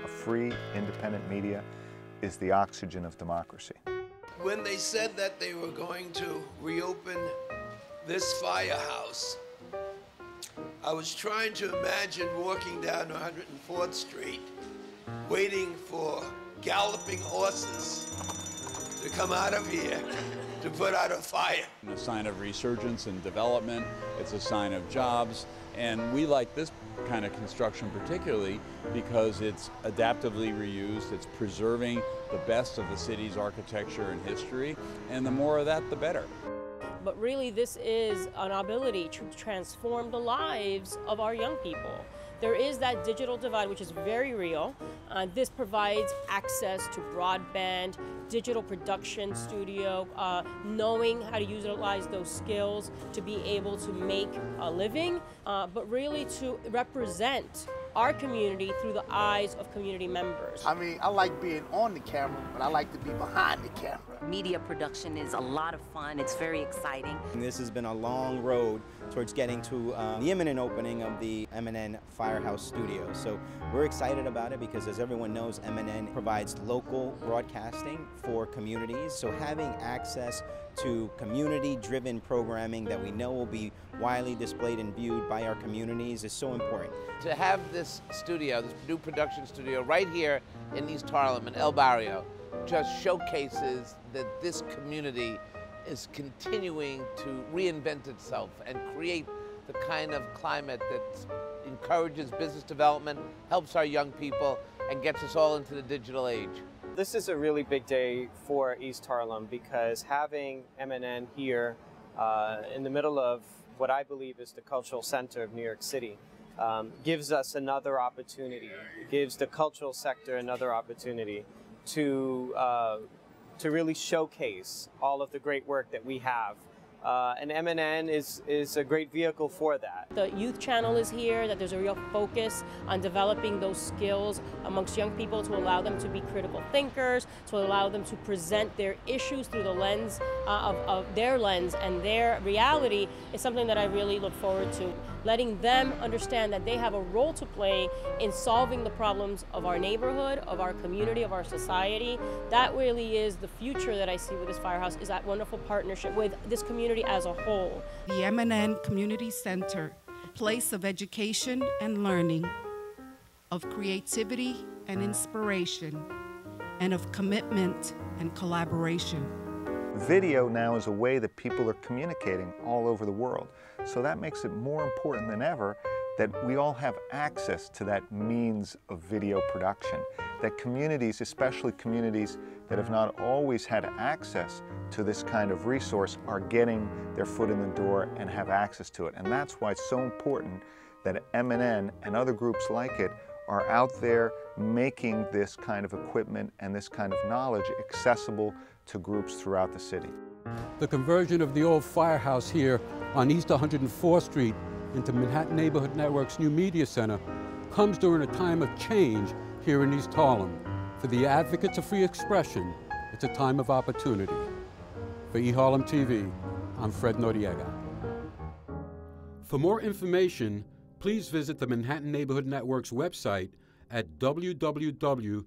a free, independent media is the oxygen of democracy. When they said that they were going to reopen this Firehouse, I was trying to imagine walking down 104th Street, waiting for galloping horses to come out of here to put out a fire. A sign of resurgence and development, it's a sign of jobs, and we like this kind of construction particularly because it's adaptively reused, it's preserving the best of the city's architecture and history, and the more of that, the better. But really this is an ability to transform the lives of our young people. There is that digital divide, which is very real. This provides access to broadband, digital production studio, knowing how to utilize those skills to be able to make a living, but really to represent our community through the eyes of community members. I mean, I like being on the camera, but I like to be behind the camera. Media production is a lot of fun. It's very exciting. This has been a long road towards getting to the imminent opening of the MNN Firehouse studio. So we're excited about it because, as everyone knows, MNN provides local broadcasting for communities. So having access to community-driven programming that we know will be widely displayed and viewed by our communities is so important. To have this studio, this new production studio right here in East Harlem, in El Barrio, just showcases that this community is continuing to reinvent itself and create the kind of climate that encourages business development, helps our young people, and gets us all into the digital age. This is a really big day for East Harlem because having MNN here in the middle of what I believe is the cultural center of New York City gives us another opportunity, gives the cultural sector another opportunity to really showcase all of the great work that we have. And MNN is a great vehicle for that. The youth channel is here, that there's a real focus on developing those skills amongst young people to allow them to be critical thinkers, to allow them to present their issues through the lens of their lens, and their reality is something that I really look forward to. Letting them understand that they have a role to play in solving the problems of our neighborhood, of our community, of our society. That really is the future that I see with this Firehouse, is that wonderful partnership with this community as a whole. The MNN Community Center, a place of education and learning, of creativity and inspiration, and of commitment and collaboration. Video now is a way that people are communicating all over the world. So that makes it more important than ever that we all have access to that means of video production. That communities, especially communities that have not always had access to this kind of resource, are getting their foot in the door and have access to it. And that's why it's so important that MNN and other groups like it are out there making this kind of equipment and this kind of knowledge accessible to groups throughout the city. The conversion of the old Firehouse here on East 104th Street into Manhattan Neighborhood Network's new media center comes during a time of change here in East Harlem. For the advocates of free expression, it's a time of opportunity. For eHarlemTV, I'm Fred Noriega. For more information, please visit the Manhattan Neighborhood Network's website at www.mnn.org/.